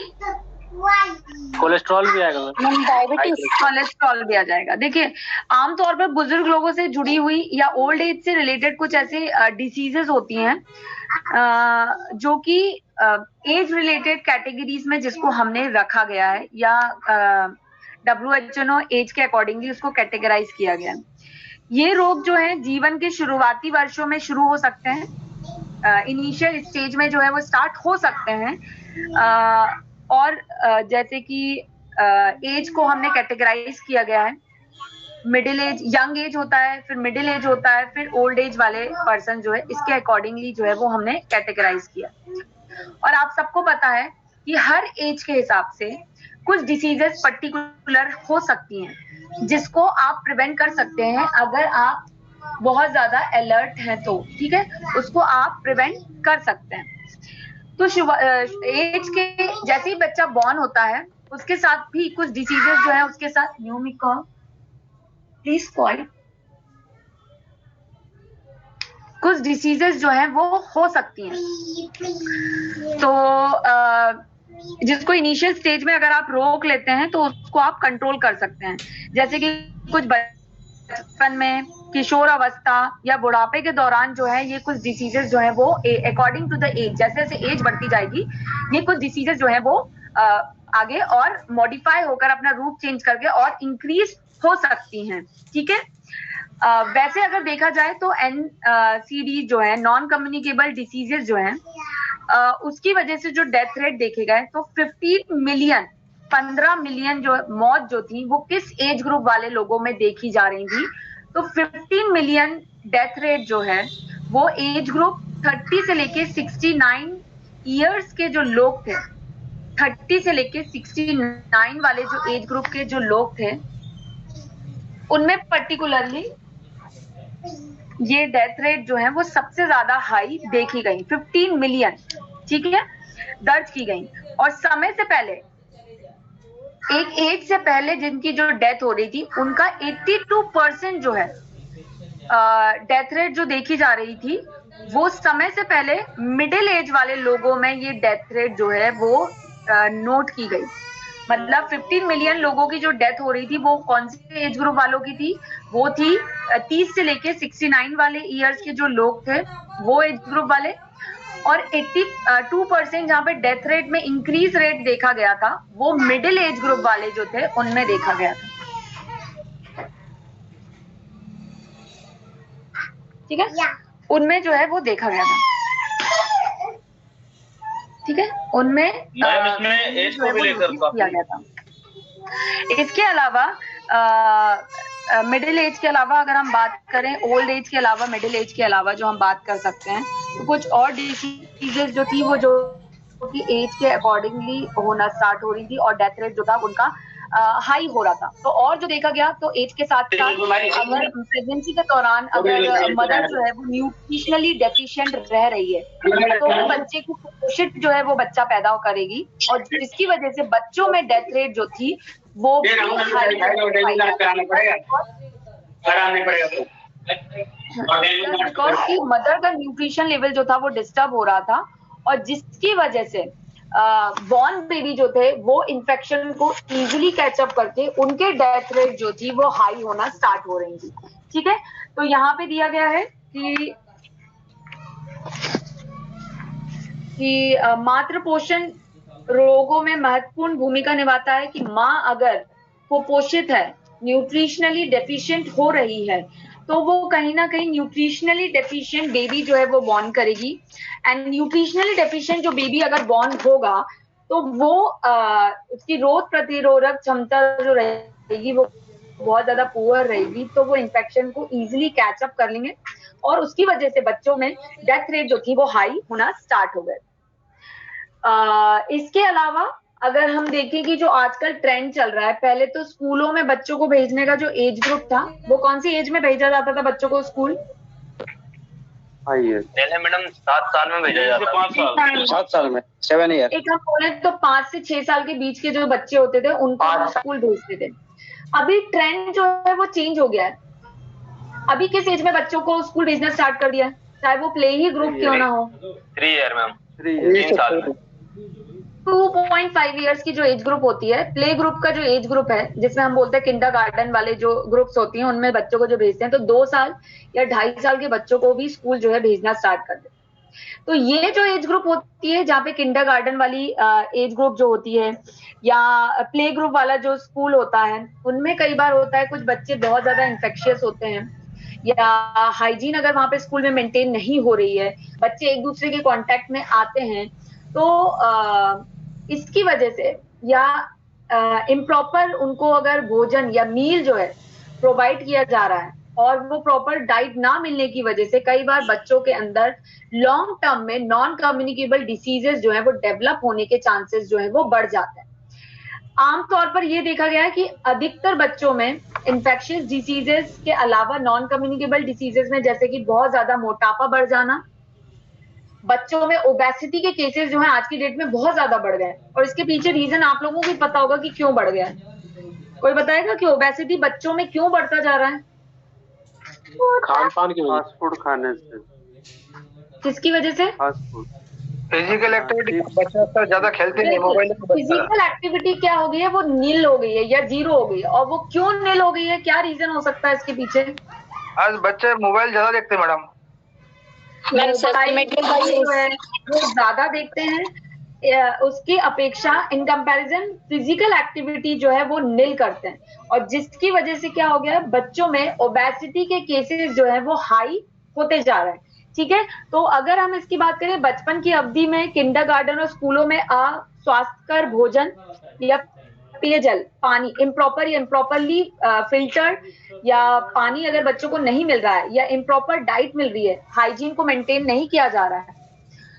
कोलेस्ट्रॉल भी आएगा, डायबिटीज, कोलेस्ट्रॉल भी आ जाएगा। देखिए, आमतौर पर बुजुर्ग लोगों से जुड़ी हुई या ओल्ड एज से रिलेटेड कुछ ऐसे डिसीजेस होती हैं जो कि एज रिलेटेड कैटेगरीज में जिसको हमने रखा गया है या WHO एज के अकॉर्डिंगली उसको कैटेगराइज किया गया है। ये रोग जो है जीवन के शुरुआती वर्षों में शुरू हो सकते हैं, इनिशियल स्टेज में जो है वो स्टार्ट हो सकते हैं, और जैसे कि एज को हमने कैटेगराइज किया गया है, मिडिल एज, यंग एज होता है, फिर मिडिल एज होता है, फिर ओल्ड एज वाले पर्सन जो है इसके अकॉर्डिंगली जो है वो हमने कैटेगराइज किया। और आप सबको पता है कि हर एज के हिसाब से कुछ डिसीजेस पर्टिकुलर हो सकती हैं जिसको आप प्रिवेंट कर सकते हैं अगर आप बहुत ज्यादा अलर्ट हैं तो, ठीक है, उसको आप प्रिवेंट कर सकते हैं। तो एज के जैसे ही बच्चा बॉर्न होता है उसके साथ भी कुछ डिसीजेस जो है उसके साथ प्लीज कुछ डिसीजेस जो है वो हो सकती हैं। तो जिसको इनिशियल स्टेज में अगर आप रोक लेते हैं तो उसको आप कंट्रोल कर सकते हैं। जैसे कि कुछ बचपन में, किशोर अवस्था या बुढ़ापे के दौरान जो है ये कुछ डिसीजेस जो है वो अकॉर्डिंग टू द एज, जैसे जैसे एज बढ़ती जाएगी ये कुछ डिसीजेस जो है वो आगे और मॉडिफाई होकर अपना रूप चेंज करके और इंक्रीज हो सकती हैं, ठीक है। वैसे अगर देखा जाए तो NCD जो है, नॉन कम्युनिकेबल डिसीजेस जो हैं, उसकी वजह से जो डेथ रेट देखे गए तो 15 मिलियन जो मौत जो थी वो किस एज ग्रुप वाले लोगों में देखी जा रही थी, तो 15 मिलियन डेथ रेट जो है वो एज ग्रुप 30 से लेके 69 ईयर्स के जो लोग थे, 30 से लेके 69 वाले जो एज ग्रुप के जो लोग थे उनमें पर्टिकुलरली ये डेथ रेट जो है वो सबसे ज्यादा हाई देखी गई, 15 मिलियन, ठीक है, दर्ज की गई। और समय से पहले, एक एज से पहले जिनकी जो डेथ हो रही थी उनका 82% जो है डेथ रेट जो देखी जा रही थी वो समय से पहले मिडिल एज वाले लोगों में ये डेथ रेट जो है वो नोट की गई। मतलब 15 मिलियन लोगों की जो डेथ हो रही थी वो कौन से एज ग्रुप वालों की थी, वो थी 30 से लेके 69 वाले ईयर्स के जो लोग थे वो एज ग्रुप वाले। और 82% जहाँ पे डेथ रेट में इंक्रीज रेट देखा गया था वो मिडिल एज ग्रुप वाले जो थे उनमें देखा गया था, ठीक है, उनमें जो है वो देखा गया था, ठीक है, उनमें एज को भी लेकर किया गया था। इसके अलावा मिडिल एज के अलावा अगर हम बात करें, ओल्ड एज के अलावा, मिडिल एज के अलावा जो हम बात कर सकते हैं तो कुछ और डिसीजेस जो थी वो जो कि एज के अकॉर्डिंगली होना स्टार्ट हो रही थी और डेथ रेट जो था उनका हाई हो रहा था। तो और जो देखा गया तो एज के साथ साथ अगर प्रेगनेंसी के दौरान अगर मदर जो है वो न्यूट्रिशनली डेफिशिएंट रह रही है तो बच्चे को कुपोषित जो है वो बच्चा पैदा करेगी और जिसकी वजह से बच्चों में डेथ रेट जो थी वो बिकॉज की मदर का न्यूट्रिशन लेवल जो था वो डिस्टर्ब हो रहा था और जिसकी वजह से बॉर्न बेबी जो थे वो इन्फेक्शन को इजीली कैचअप करके उनके डेथ रेट जो थी वो हाई होना स्टार्ट हो रही थी। ठीक है, तो यहाँ पे दिया गया है कि मातृ पोषण रोगों में महत्वपूर्ण भूमिका निभाता है कि माँ अगर कुपोषित है, न्यूट्रिशनली डेफिशिएंट हो रही है, तो वो कहीं ना कहीं न्यूट्रिशनली डेफिशिएंट बेबी जो है वो बॉर्न करेगी। एंड न्यूट्रिशनली डेफिशिएंट जो बेबी अगर बॉर्न होगा तो वो उसकी रोग प्रतिरोधक क्षमता जो रहेगी वो बहुत ज्यादा पुअर रहेगी, तो वो इन्फेक्शन को इजीली कैचअप कर लेंगे और उसकी वजह से बच्चों में डेथ रेट जो थी वो हाई होना स्टार्ट हो गए। इसके अलावा अगर हम देखें कि जो आजकल ट्रेंड चल रहा है, पहले तो स्कूलों में बच्चों को भेजने का जो एज ग्रुप था वो कौन सी एज में भेजा जाता था बच्चों को स्कूल? पहले मैडम 7 साल में भेजा जाता था। 7 साल में 7 ईयर। एक हम बोले तो 5 से 6 साल के बीच के जो बच्चे होते थे उनको हम स्कूल भेजते थे। अभी ट्रेंड जो है वो चेंज हो गया है। अभी किस एज में बच्चों को स्कूल भेजना स्टार्ट कर दिया है, चाहे वो प्ले ही ग्रुप क्यों ना हो? 3 ईयर मैम, 3 साल में। 2.5 इयर्स की जो एज ग्रुप होती है, प्ले ग्रुप का जो एज ग्रुप है जिसमें हम बोलते हैं किंडरगार्टन वाले जो ग्रुप्स होती हैं उनमें बच्चों को जो भेजते हैं, तो 2 साल या 2.5 साल के बच्चों को भी स्कूल जो है भेजना स्टार्ट कर देते हैं। तो ये जो एज ग्रुप होती है जहाँ पे किंडरगार्टन वाली एज ग्रुप जो होती है या प्ले ग्रुप वाला जो स्कूल होता है, उनमें कई बार होता है कुछ बच्चे बहुत ज्यादा इन्फेक्शियस होते हैं या हाइजीन अगर वहां पे स्कूल में मेंटेन नहीं हो रही है, बच्चे एक दूसरे के कांटेक्ट में आते हैं, तो इसकी वजह से या इम्प्रॉपर उनको अगर भोजन या मील जो है प्रोवाइड किया जा रहा है और वो प्रॉपर डाइट ना मिलने की वजह से कई बार बच्चों के अंदर लॉन्ग टर्म में नॉन कम्युनिकेबल डिसीजेस जो है वो डेवलप होने के चांसेस जो है वो बढ़ जाते हैं। आमतौर पर ये देखा गया है कि अधिकतर बच्चों में इन्फेक्शियस डिसीजेस के अलावा नॉन कम्युनिकेबल डिसीजेस में जैसे कि बहुत ज्यादा मोटापा बढ़ जाना, बच्चों में ओबेसिटी के केसेस जो है आज की डेट में बहुत ज्यादा बढ़ गए और इसके पीछे रीजन आप लोगों को भी पता होगा कि क्यों बढ़ गया है। कोई बताएगा कि ओबेसिटी बच्चों में क्यों बढ़ता जा रहा है? खान पान की वजह से, फास्ट फूड खाने से। किसकी वजह से? Fast food. फिजिकल एक्टिविटी बच्चे ज्यादा खेलते नहीं, मोबाइल में। फिजिकल एक्टिविटी क्या हो गई है, वो नील हो गई है या जीरो हो गई है, और वो क्यों नील हो गई है, क्या रीजन हो सकता है इसके पीछे? आज बच्चे मोबाइल ज्यादा देखते हैं मैडम। वो ज्यादा देखते हैं, उसकी अपेक्षा इन कंपैरिजन फिजिकल एक्टिविटी जो है वो नील करते हैं, और जिसकी वजह से क्या हो गया, बच्चों में ओबेसिटी के केसेस जो है वो हाई होते जा रहे हैं। ठीक है, तो अगर हम इसकी बात करें बचपन की अवधि में किंडरगार्टन और स्कूलों में स्वास्थ्यकर भोजन या पेयजल, पानी इम्प्रॉपर या इम्प्रॉपरली फिल्टर्ड या पानी अगर बच्चों को नहीं मिल रहा है या इम्प्रॉपर डाइट मिल रही है, हाइजीन को मेंटेन नहीं किया जा रहा है,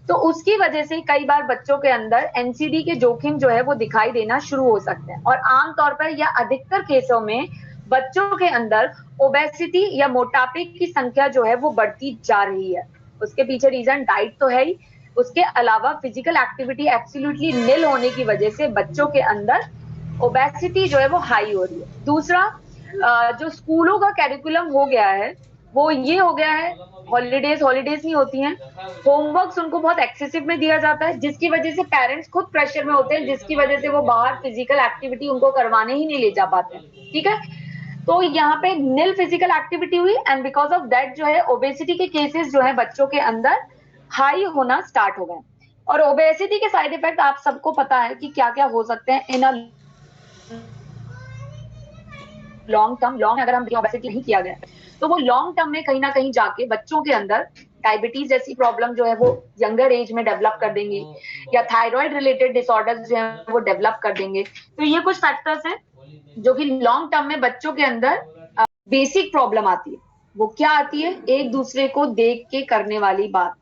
तो उसकी वजह से कई बार बच्चों के अंदर एनसीडी के जोखिम जो है वो दिखाई देना शुरू हो सकते हैं। और आमतौर पर या अधिकतर केसों में बच्चों के अंदर ओबेसिटी या मोटापे की संख्या जो है वो बढ़ती जा रही है। उसके पीछे रीजन डाइट तो है ही, उसके अलावा फिजिकल एक्टिविटी एब्सोल्युटली निल होने की वजह से बच्चों के अंदर ओबेसिटी जो है वो हाई हो रही है। दूसरा, जो स्कूलों का कैरिकुलम हो गया है वो ये हो गया है, हॉलीडेज नहीं होती हैं, होमवर्क्स उनको बहुत एक्सेसिव में दिया जाता है, जिसकी वजह से पेरेंट्स खुद प्रेशर में होते हैं, जिसकी वजह से वो बाहर फिजिकल एक्टिविटी उनको करवाने ही नहीं ले जा पाते हैं। ठीक है, तो यहाँ पे निल फिजिकल एक्टिविटी हुई एंड बिकॉज ऑफ दैट जो है ओबेसिटी के केसेस जो है बच्चों के अंदर हाई होना स्टार्ट हो गए। और ओबेसिटी के साइड इफेक्ट आप सबको पता है कि क्या क्या हो सकते हैं इन अ लॉन्ग टर्म। अगर हम ओबेसिटी नहीं किया गया तो वो लॉन्ग टर्म में कहीं ना कहीं जाके बच्चों के अंदर डायबिटीज जैसी प्रॉब्लम जो है वो यंगर एज में डेवलप कर देंगी, या थायराइड रिलेटेड डिसऑर्डर्स जो है वो डेवलप कर देंगे। तो ये कुछ फैक्टर्स हैं जो कि लॉन्ग टर्म में बच्चों के अंदर बेसिक प्रॉब्लम आती है। वो क्या आती है? एक दूसरे को देख के करने वाली बात।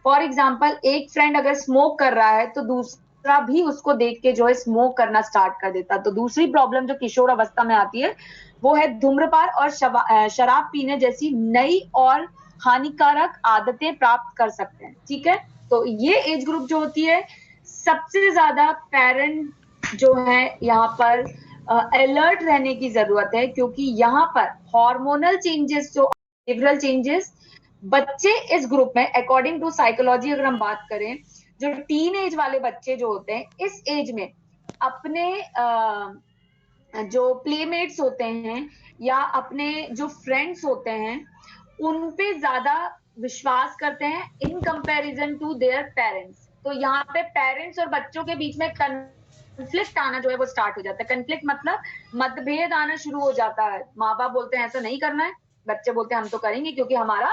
फॉर एग्जाम्पल, एक फ्रेंड अगर स्मोक कर रहा है तो दूसरा भी उसको देख के जो है स्मोक करना स्टार्ट कर देता है। तो दूसरी प्रॉब्लम जो किशोर अवस्था में आती है वो है धूम्रपान और शराब पीने जैसी नई और हानिकारक आदतें प्राप्त कर सकते हैं। ठीक है, तो ये एज ग्रुप जो होती है, सबसे ज्यादा पेरेंट जो है यहाँ पर अलर्ट रहने की जरूरत है, क्योंकि यहाँ पर हार्मोनल चेंजेस जो बिहेवियरल चेंजेस बच्चे इस ग्रुप में, अकॉर्डिंग टू साइकोलॉजी अगर हम बात करें जो टीन एज वाले बच्चे जो होते हैं, इस एज में अपने जो प्लेमेट्स होते हैं या अपने जो फ्रेंड्स होते हैं उन पे ज्यादा विश्वास करते हैं in comparison to their parents. तो यहाँ पे पेरेंट्स और बच्चों के बीच में कन्फ्लिक्ट आना जो है वो स्टार्ट हो जाता है। कन्फ्लिक्ट मतलब मतभेद आना शुरू हो जाता है। माँ बाप बोलते हैं ऐसा नहीं करना है, बच्चे बोलते हैं हम तो करेंगे क्योंकि हमारा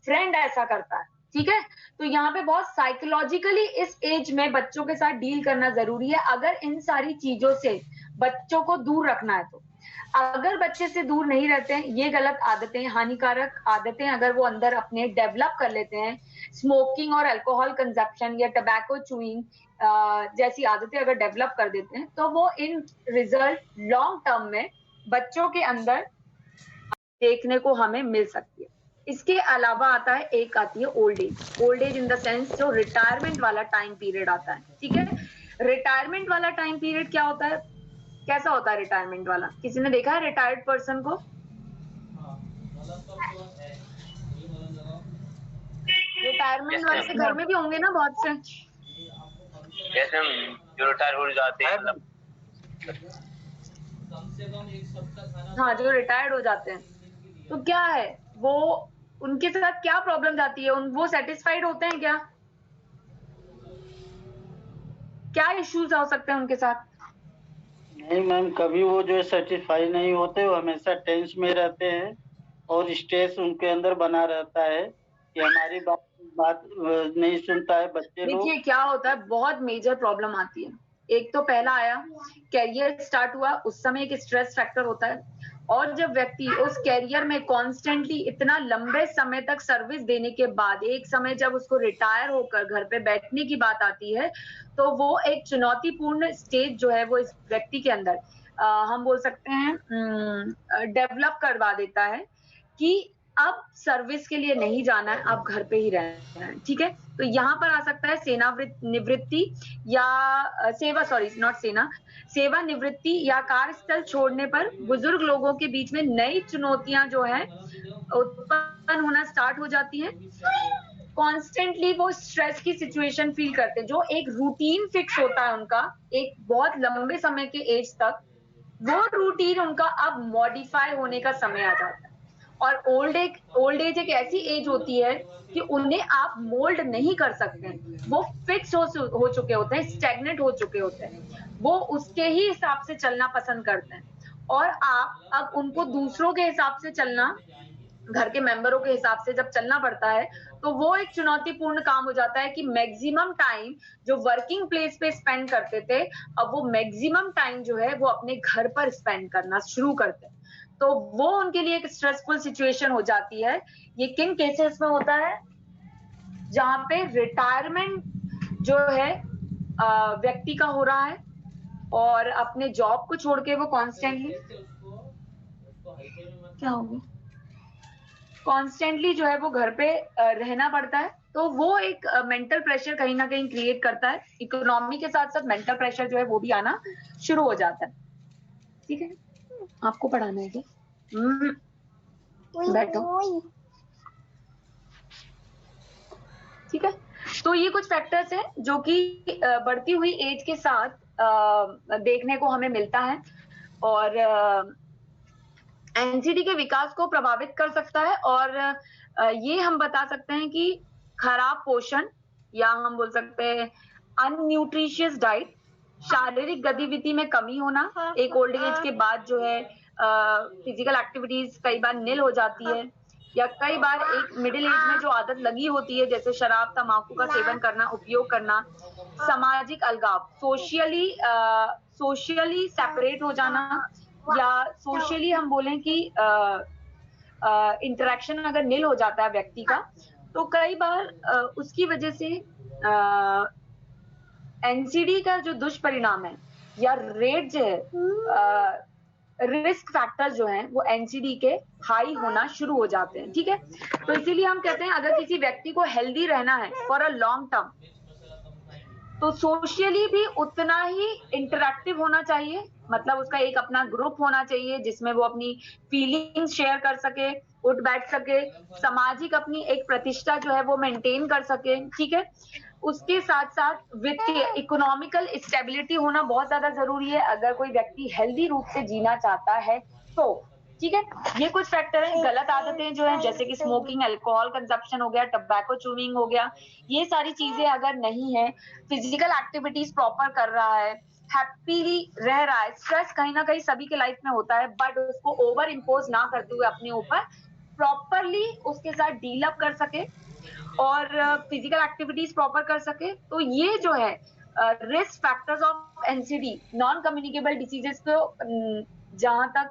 फ्रेंड ऐसा करता है। ठीक है, तो यहाँ पे बहुत साइकोलॉजिकली इस एज में बच्चों के साथ डील करना जरूरी है अगर इन सारी चीजों से बच्चों को दूर रखना है। तो अगर बच्चे से दूर नहीं रहते हैं, ये गलत आदतें, हानिकारक आदतें अगर वो अंदर अपने डेवलप कर लेते हैं, स्मोकिंग और अल्कोहल कंजप्शन या टबैको चूइंग जैसी आदतें अगर डेवलप कर देते हैं, तो वो इन रिजल्ट लॉन्ग टर्म में बच्चों के अंदर देखने को हमें मिल सकती है। इसके अलावा आता है, एक आती है old age. Old age in the sense जो रिटायरमेंट वाला टाइम पीरियड आता है। ठीक है, रिटायरमेंट वाला टाइम पीरियड क्या होता है, कैसा होता है रिटायरमेंट वाला? किसी ने देखा है रिटायर्ड पर्सन को? रिटायरमेंट वाले से घर में भी होंगे ना बहुत से। जैसे जो रिटायर हो जाते हैं, मतलब हाँ, जो रिटायर्ड हो जाते हैं, तो क्या है वो, उनके साथ क्या प्रॉब्लम जाती है? वो सेटिस्फाइड होते हैं क्या? क्या इश्यूज हो सकते हैं उनके साथ? नहीं मैम, कभी वो जो सेटिस्फाई नहीं होते, वो हमेशा टेंस में रहते हैं और स्ट्रेस उनके अंदर बना रहता है कि हमारी बात नहीं सुनता है बच्चे लोग। देखिए क्या होता है, बहुत मेजर प्रॉब्लम आती है। एक तो पहला आया, कैरियर स्टार्ट हुआ, उस समय एक स्ट्रेस फैक्टर होता है। और जब व्यक्ति उस कैरियर में कॉन्स्टेंटली इतना लंबे समय तक सर्विस देने के बाद एक समय जब उसको रिटायर होकर घर पे बैठने की बात आती है, तो वो एक चुनौतीपूर्ण स्टेज जो है वो इस व्यक्ति के अंदर हम बोल सकते हैं डेवलप करवा देता है कि अब सर्विस के लिए नहीं जाना है, अब घर पे ही रहना है। ठीक है, तो यहाँ पर आ सकता है निवृत्ति या सेवा निवृत्ति या कार्यस्थल छोड़ने पर बुजुर्ग लोगों के बीच में नई चुनौतियां जो है उत्पन्न होना स्टार्ट हो जाती है। कॉन्स्टेंटली वो स्ट्रेस की सिचुएशन फील करते हैं, जो एक रूटीन फिक्स होता है उनका एक बहुत लंबे समय के एज तक, वो रूटीन उनका अब मॉडिफाई होने का समय आ जाता है। और ओल्ड एज एक ऐसी एज होती है कि उन्हें आप मोल्ड नहीं कर सकते, वो फिक्स हो चुके होते हैं, स्टैग्नेंट हो चुके होते हैं, वो उसके ही हिसाब से चलना पसंद करते हैं। और आप अब उनको दूसरों के हिसाब से चलना, घर के मेंबरों के हिसाब से जब चलना पड़ता है, तो वो एक चुनौतीपूर्ण काम हो जाता है कि मैक्सिमम टाइम जो वर्किंग प्लेस पे स्पेंड करते थे, अब वो मैक्सिमम टाइम जो है वो अपने घर पर स्पेंड करना शुरू करते हैं। तो वो उनके लिए एक स्ट्रेसफुल सिचुएशन हो जाती है। ये किन केसेस में होता है? जहां पे रिटायरमेंट जो है व्यक्ति का हो रहा है और अपने जॉब को छोड़ के वो कॉन्स्टेंटली जो है वो घर पे रहना पड़ता है। तो वो एक मेंटल प्रेशर कहीं ना कहीं क्रिएट करता है। इकोनॉमी के साथ साथ मेंटल प्रेशर जो है वो भी आना शुरू हो जाता है। ठीक है, आपको पढ़ाना है क्या? बैठो। ठीक है, तो ये कुछ फैक्टर्स हैं जो कि बढ़ती हुई एज के साथ देखने को हमें मिलता है और एनसीडी के विकास को प्रभावित कर सकता है। और ये हम बता सकते हैं कि खराब पोषण या हम बोल सकते हैं अनन्यूट्रिशियस डाइट, शारीरिक गतिविधि में कमी होना, एक ओल्ड एज के बाद जो है फिजिकल एक्टिविटीज कई बार निल हो जाती है, या कई बार एक मिडिल एज में जो आदत लगी होती है जैसे शराब तंबाकू का सेवन करना, उपयोग करना, सामाजिक अलगाव, सोशली सेपरेट हो जाना, या सोशली हम बोलें कि इंटरेक्शन अगर निल हो जाता है व्यक्ति का, तो कई बार उसकी वजह से एनसीडी का जो दुष्परिणाम है या रेट जो है, रिस्क फैक्टर्स जो हैं वो एनसीडी के हाई होना शुरू हो जाते हैं। ठीक है, तो इसीलिए हम कहते हैं अगर किसी व्यक्ति को हेल्दी रहना है फॉर अ लॉन्ग टर्म, तो सोशली भी उतना ही इंटरैक्टिव होना चाहिए। मतलब उसका एक अपना ग्रुप होना चाहिए जिसमें वो अपनी फीलिंग्स शेयर कर सके, उठ बैठ सके, सामाजिक अपनी एक प्रतिष्ठा जो है वो मेंटेन कर सके। ठीक है, उसके साथ साथ वित्तीय इकोनॉमिकल स्टेबिलिटी होना बहुत ज्यादा जरूरी है अगर कोई व्यक्ति हेल्दी रूप से जीना चाहता है तो। ठीक है, ये कुछ फैक्टर हैं। गलत आदतें जो हैं जैसे कि स्मोकिंग, अल्कोहल कंजप्शन हो गया, टबैको च्यूइंग हो गया, ये सारी चीजें अगर नहीं है, फिजिकल एक्टिविटीज प्रॉपर कर रहा है, हैप्पीली रह रहा है, स्ट्रेस कहीं ना कहीं सभी के लाइफ में होता है बट उसको ओवर इम्पोज ना करते हुए अपने ऊपर प्रॉपरली उसके साथ डील अप कर सके और फिजिकल एक्टिविटीज प्रॉपर कर सके, तो ये जो है risk factors of NCD, non communicable diseases को जहां तक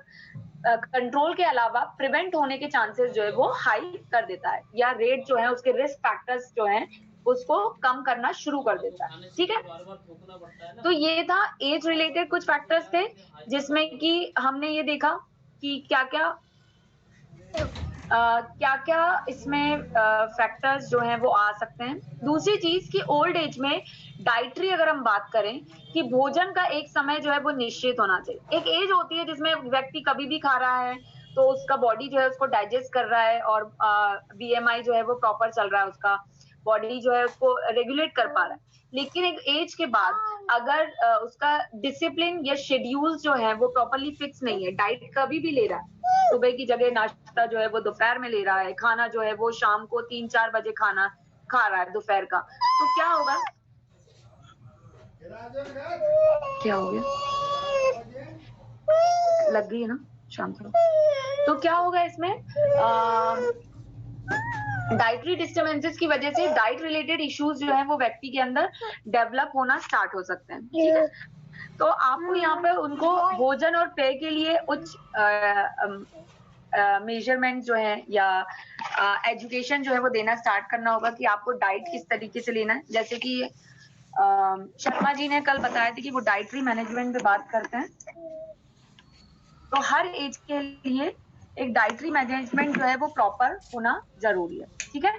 कंट्रोल के अलावा प्रिवेंट होने के चांसेस जो है वो हाई कर देता है, या रेट जो है उसके रिस्क फैक्टर्स जो है उसको कम करना शुरू कर देता है। ठीक है, तो ये था एज रिलेटेड कुछ फैक्टर्स थे जिसमें कि हमने ये देखा कि क्या क्या इसमें फैक्टर्स जो हैं वो आ सकते हैं। दूसरी चीज कि ओल्ड एज में डाइटरी अगर हम बात करें कि भोजन का एक समय जो है वो निश्चित होना चाहिए। एक एज होती है जिसमें व्यक्ति कभी भी खा रहा है तो उसका बॉडी जो है उसको डाइजेस्ट कर रहा है और बीएमआई जो है वो प्रॉपर चल रहा है, उसका बॉडी जो है उसको रेगुलेट कर पा रहा है। लेकिन एक एज के बाद अगर उसका डिसिप्लिन या शेड्यूल जो है वो प्रॉपरली फिक्स नहीं है, डाइट कभी भी ले रहा है, सुबह की जगह नाश्ता जो है वो दोपहर में ले रहा है, खाना जो है वो शाम को 3-4 बजे खाना खा रहा है दोपहर का, तो क्या होगा? क्या हो गया? लग गई है ना शाम को, तो क्या होगा इसमें? डाइटरी डिस्टर्बेंसेस की वजह से डाइट रिलेटेड इश्यूज जो है वो व्यक्ति के अंदर डेवलप होना स्टार्ट हो सकते हैं। ठीक है, तो आपको यहाँ पे उनको भोजन और पेय के लिए उच्च मेजरमेंट जो है या एजुकेशन जो है वो देना स्टार्ट करना होगा कि आपको डाइट किस तरीके से लेना है। जैसे कि शर्मा जी ने कल बताया था कि वो डाइटरी मैनेजमेंट पे बात करते हैं, तो हर एज के लिए एक डाइटरी मैनेजमेंट जो है वो प्रॉपर होना जरूरी है। ठीक है,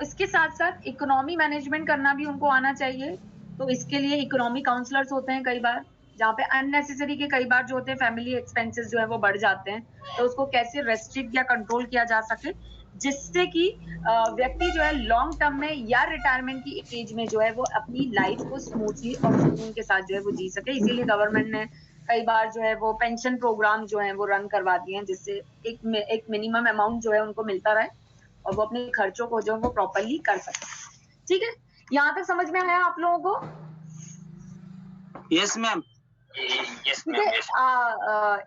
इसके साथ साथ इकोनॉमी मैनेजमेंट करना भी उनको आना चाहिए, तो इसके लिए इकोनॉमी काउंसलर्स होते हैं कई बार, जहाँ पे अननेसेसरी के कई बार जो होते हैं फैमिली एक्सपेंसेस जो है वो बढ़ जाते हैं, तो उसको कैसे रेस्ट्रिक्ट या कंट्रोल किया जा सके जिससे कि व्यक्ति जो है लॉन्ग टर्म में या रिटायरमेंट की एज में जो है वो अपनी लाइफ को स्मूथली और सुकून के साथ जो है वो जी सके। इसीलिए गवर्नमेंट ने कई बार जो है वो पेंशन प्रोग्राम जो है वो रन करवा दिए हैं जिससे एक मिनिमम अमाउंट जो है उनको मिलता रहे और वो अपने खर्चों को जो है वो प्रॉपरली कर सके। ठीक है, यहाँ तक समझ में आया आप लोगों को? Yes ma'am. ठीक है,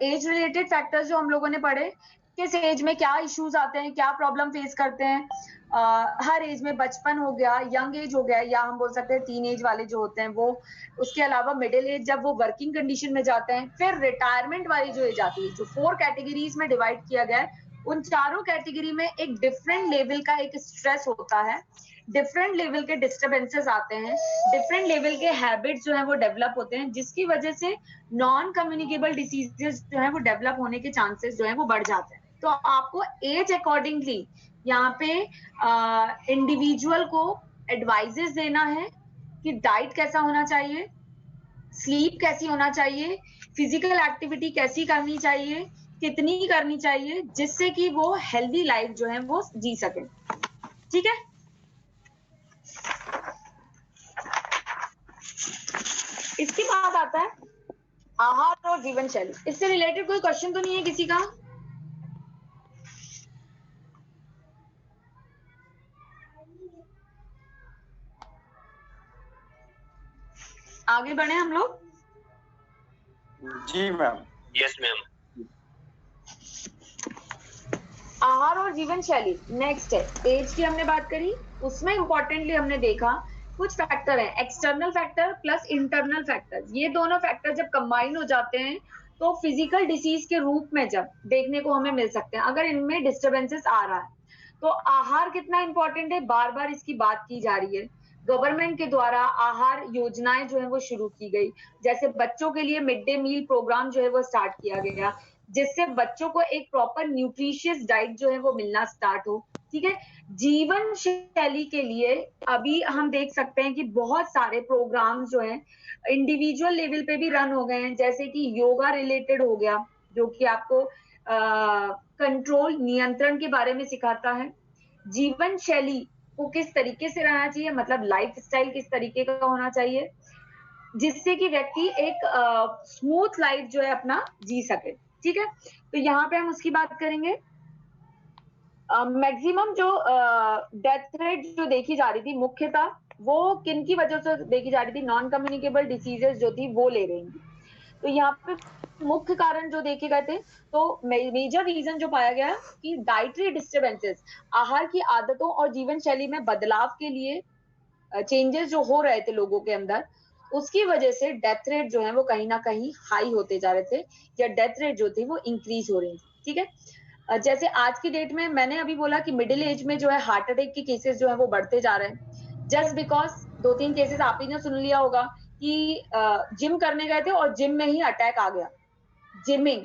एज रिलेटेड फैक्टर्स जो हम लोगों ने पढ़े, किस एज में क्या इश्यूज आते हैं, क्या प्रॉब्लम फेस करते हैं, हर एज में, बचपन हो गया, यंग एज हो गया, या हम बोल सकते हैं टीन एज वाले जो होते हैं वो, उसके अलावा मिडिल एज जब वो वर्किंग कंडीशन में जाते हैं, फिर रिटायरमेंट वाली जो एज आती है, जो 4 कैटेगरीज में डिवाइड किया गया है, उन चारों कैटेगरी में एक डिफरेंट लेवल का एक स्ट्रेस होता है, डिफरेंट लेवल के डिस्टर्बेंसेस आते हैं, डिफरेंट लेवल के हैबिट्स जो है वो डेवलप होते हैं, जिसकी वजह से नॉन कम्युनिकेबल डिसीजेस जो है वो डेवलप होने के चांसेस जो है वो बढ़ जाते हैं। तो आपको एज अकॉर्डिंगली यहाँ पे इंडिविजुअल को एडवाइजेस देना है कि डाइट कैसा होना चाहिए, स्लीप कैसी होना चाहिए, फिजिकल एक्टिविटी कैसी करनी चाहिए, कितनी करनी चाहिए, जिससे कि वो हेल्दी लाइफ जो है वो जी सके। ठीक है, इसके बाद आता है आहार और जीवन शैली। इससे रिलेटेड कोई क्वेश्चन तो नहीं है किसी का? आगे बढ़े हम लोग? जी मैम। Yes ma'am. आहार और जीवन शैली नेक्स्ट है। एज की हमने बात करी, उसमें इंपॉर्टेंटली हमने देखा कुछ फैक्टर हैं, external factor plus internal factor. ये दोनों फैक्टर जब कंबाइन हो जाते हैं तो फिजिकल डिसीज के रूप में जब देखने को हमें मिल सकते हैं अगर इनमें डिस्टर्बेंसेस आ रहा है। तो आहार कितना इंपॉर्टेंट है, बार बार इसकी बात की जा रही है। गवर्नमेंट के द्वारा आहार योजनाएं जो है वो शुरू की गई, जैसे बच्चों के लिए मिड डे मील प्रोग्राम जो है वो स्टार्ट किया गया, जिससे बच्चों को एक प्रॉपर न्यूट्रिशियस डाइट जो है वो मिलना स्टार्ट हो। ठीक है, जीवन शैली के लिए अभी हम देख सकते हैं कि बहुत सारे प्रोग्राम जो हैं इंडिविजुअल लेवल पे भी रन हो गए हैं, जैसे कि योगा रिलेटेड हो गया जो कि आपको कंट्रोल, नियंत्रण के बारे में सिखाता है। जीवन शैली को किस तरीके से रहना चाहिए, मतलब लाइफ स्टाइल किस तरीके का होना चाहिए, जिससे कि व्यक्ति एक स्मूथ लाइफ जो है अपना जी सके। ठीक है, तो यहाँ पे हम उसकी बात करेंगे। मैक्सिमम जो डेथ रेट जो देखी जा रही थी मुख्यतः वो किन की वजह से देखी जा रही थी, नॉन कम्युनिकेबल डिसीजेस जो थी वो ले रही थी। तो यहाँ पे मुख्य कारण जो देखे गए थे, तो मेजर रीजन जो पाया गया कि डाइटरी डिस्टर्बेंसेस, आहार की आदतों और जीवन शैली में बदलाव के लिए चेंजेस जो हो रहे थे लोगों के अंदर, उसकी वजह से डेथ रेट जो है वो कहीं ना कहीं हाई होते जा रहे थे, या डेथ रेट जो थी वो इंक्रीज हो रही थी। ठीक है, जैसे आज की डेट में मैंने अभी बोला कि मिडिल एज में जो है हार्ट अटैक के केसेस जो है वो बढ़ते जा रहे हैं, जस्ट बिकॉज 2-3 केसेस आप ही ने सुन लिया होगा कि जिम करने गए थे और जिम में ही अटैक आ गया। जिमिंग,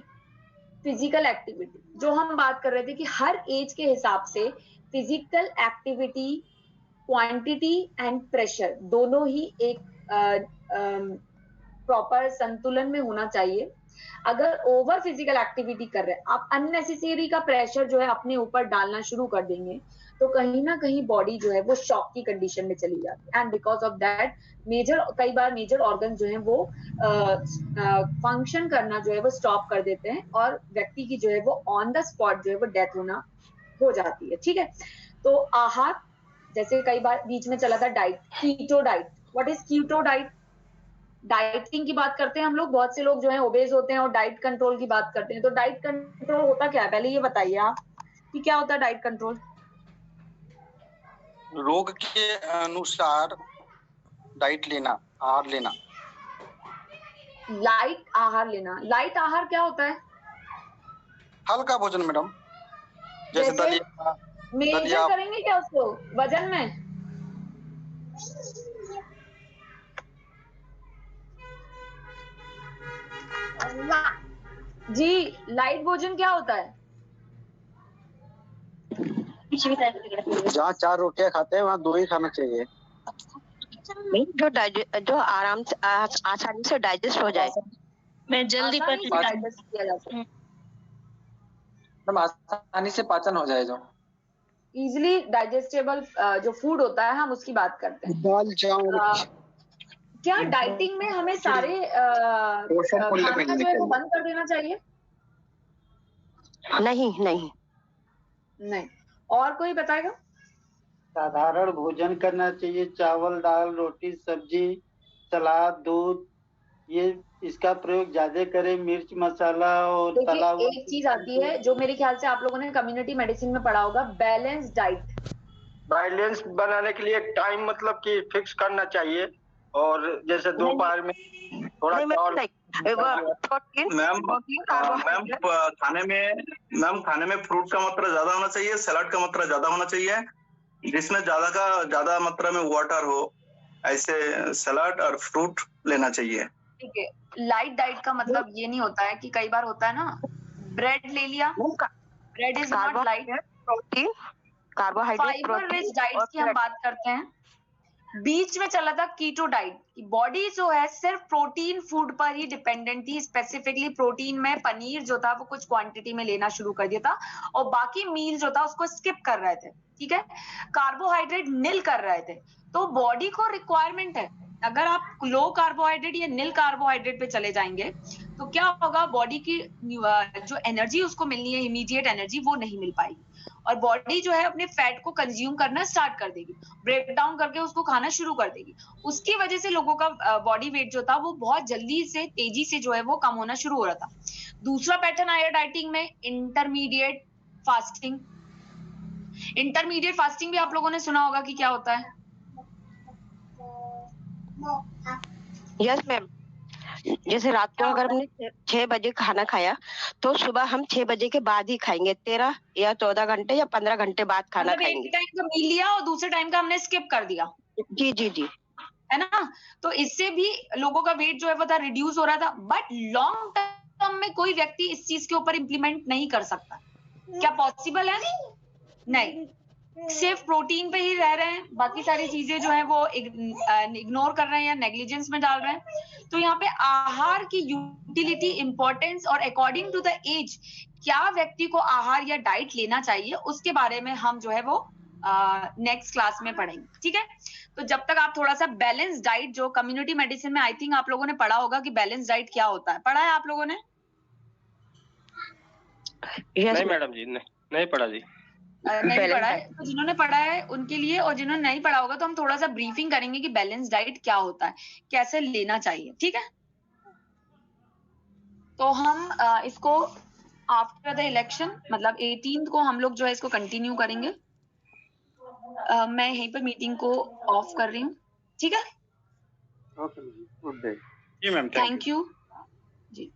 फिजिकल एक्टिविटी, जो हम बात कर रहे थे कि हर एज के हिसाब से physical activity, quantity and pressure दोनों ही एक प्रॉपर संतुलन में होना चाहिए। अगर ओवर फिजिकल एक्टिविटी कर रहे हैं आप, अननेसेसरी का प्रेशर जो है अपने ऊपर डालना शुरू कर देंगे, तो कहीं ना कहीं बॉडी जो है वो शॉक की कंडीशन में चली जाती है, एंड बिकॉज ऑफ दैट कई बार मेजर ऑर्गन जो है वो फंक्शन करना जो है वो स्टॉप कर देते हैं, और व्यक्ति की जो है वो ऑन द स्पॉट जो है वो डेथ होना हो जाती है। ठीक है, तो आहार, जैसे कई बार बीच में चला था diet, keto diet. What is keto diet? Dieting की बात करते हैं हम लोग, बहुत से लोग जो है ओबेज होते हैं और डाइट कंट्रोल की बात करते हैं। तो डाइट कंट्रोल होता क्या है, पहले ये बताइए आप कि क्या होता है डाइट कंट्रोल? रोग के अनुसार डाइट लेना, आहार लेना। लाइट आहार लेना। लाइट आहार क्या होता है? हल्का भोजन मैडम, जैसे दलिया। मेजर करेंगे क्या उसको वजन में? जी, लाइट भोजन क्या होता है? जहाँ 4 रोटियां खाते हैं वहाँ 2 ही खाना चाहिए, जो आराम से आसानी से डाइजेस्ट हो जाए, मैं जल्दी डाइजेस्ट किया जा सके, आसानी से पाचन हो जाए, जो इजिली डाइजेस्टेबल जो फूड होता है हम उसकी बात करते हैं। दाल चावल। क्या डाइटिंग में हमें सारे खाना जो है वो बंद कर देना चाहिए? नहीं नहीं नहीं। और कोई बताएगा? साधारण भोजन करना चाहिए, चावल, दाल, रोटी, सब्जी, सलाद, दूध, ये इसका प्रयोग ज्यादा करें। मिर्च मसाला और तला हुआ। एक चीज आती है जो मेरे ख्याल से आप लोगों ने कम्युनिटी मेडिसिन में पढ़ा होगा, बैलेंस डाइट। बैलेंस बनाने के लिए टाइम मतलब कि फिक्स करना चाहिए, और जैसे दोपहर में थोड़ा खाने में फ्रूट का मात्रा ज्यादा होना चाहिए, सलाद का मात्रा ज्यादा होना चाहिए, जिसमें ज्यादा मात्रा में वाटर हो, ऐसे सलाद और फ्रूट लेना चाहिए। ठीक है, लाइट डाइट का मतलब ये नहीं होता है कि कई बार होता है ना, ब्रेड ले लिया, bread is not light. Protein, carbohydrate, fibre rich diet की हम बात करते हैं। बीच में चला था कीटो डाइट, बॉडी जो है सिर्फ प्रोटीन फूड पर ही डिपेंडेंट थी। स्पेसिफिकली प्रोटीन में पनीर जो था वो कुछ क्वांटिटी में लेना शुरू कर दिया था, और बाकी मील जो था उसको स्किप कर रहे थे। ठीक है, कार्बोहाइड्रेट निल कर रहे थे। तो बॉडी को रिक्वायरमेंट है, अगर आप लो कार्बोहाइड्रेट या निल कार्बोहाइड्रेट पे चले जाएंगे तो क्या होगा, बॉडी की जो एनर्जी उसको मिलनी है, इमीडिएट एनर्जी, वो नहीं मिल पाएगी, और बॉडी जो है अपने फैट को कंज्यूम करना स्टार्ट कर देगी, ब्रेक डाउन करके उसको खाना शुरू कर देगी। उसकी वजह से लोगों का बॉडी वेट जो था वो बहुत जल्दी से, तेजी से जो है वो कम होना शुरू हो रहा था। दूसरा पैटर्न आया डाइटिंग में, इंटरमीडिएट फास्टिंग। इंटरमीडिएट फास्टिंग भी आप लोगों ने सुना होगा कि क्या होता है? यस मैम, जैसे रात को अगर हमने 6 बजे खाना खाया तो सुबह हम 6 बजे के बाद ही खाएंगे, 13 या 14 घंटे या 15 घंटे बाद खाना खाएंगे। एक टाइम का मील लिया और दूसरे टाइम का हमने स्किप कर दिया। जी जी जी, है ना? तो इससे भी लोगों का वेट जो है वो था रिड्यूस हो रहा था, बट लॉन्ग टर्म में कोई व्यक्ति इस चीज के ऊपर इम्प्लीमेंट नहीं कर सकता। क्या पॉसिबल है? नहीं, सिर्फ प्रोटीन पे ही रह रहे हैं, बाकी सारी चीजें जो है वो इग्नोर कर रहे हैं या नेग्लिजेंस में डाल रहे हैं। तो यहाँ पे आहार की यूटिलिटी, इंपॉर्टेंस और अकॉर्डिंग टू द एज क्या व्यक्ति को आहार या डाइट लेना चाहिए, उसके बारे में हम जो है वो नेक्स्ट क्लास में पढ़ेंगे, ठीक है। तो जब तक आप थोड़ा सा बैलेंस डाइट, जो कम्युनिटी मेडिसिन में आई थिंक आप लोगों ने पढ़ा होगा कि बैलेंस डाइट क्या होता है, पढ़ा है आप लोगों ने? नहीं मैडम जी, नहीं पढ़ा जी। नहीं पढ़ा है, तो जिन्होंने पढ़ा है उनके लिए, और जिन्होंने नहीं पढ़ा होगा तो हम थोड़ा सा ब्रीफिंग करेंगे कि बैलेंस डाइट क्या होता है, कैसे लेना चाहिए, ठीक है। तो हम इसको आफ्टर द इलेक्शन, मतलब 18 को हम लोग जो है इसको कंटिन्यू करेंगे। मैं यहीं पर मीटिंग को ऑफ कर रही हूँ, ठीक है। Okay, good day. जी मैम, थैंक यू जी।